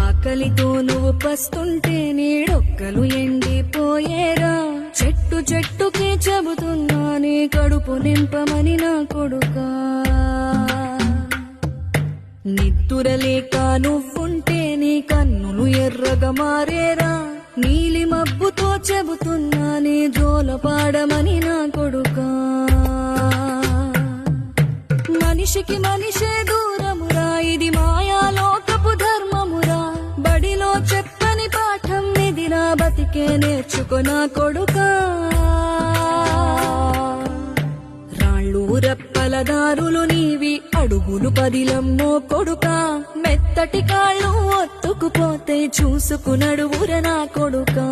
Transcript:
ఆకలితో నువ్వు పస్తుంటే నీడొక్కలు ఎండిపోయేరా. చెట్టు చెట్టుకే చెబుతున్నా నీ కడుపు నింపమని నా కొడుకా. నిద్దురలేక నువ్వుంటే నీ కన్నులు ఎర్రగా మారేరా. నీలి మబ్బుతో చెబుతున్నా నీ జోల పాడమని నా కొడుకా. మనిషికి మనిషే దూరమురా, ఇది మాయాలోకపు ధర్మమురా. బడిలో చెప్పని పాఠం ఇదిరా, బతికే నేర్చుకో నా కొడుకా. రాళ్ళు రప్పల దారులు నీవి, అడుగులు పదిలమ్మో కొడుకా. మెత్తటి కాళ్ళు ఒత్తుకుపోతే చూసుకునడువుర నా కొడుకా.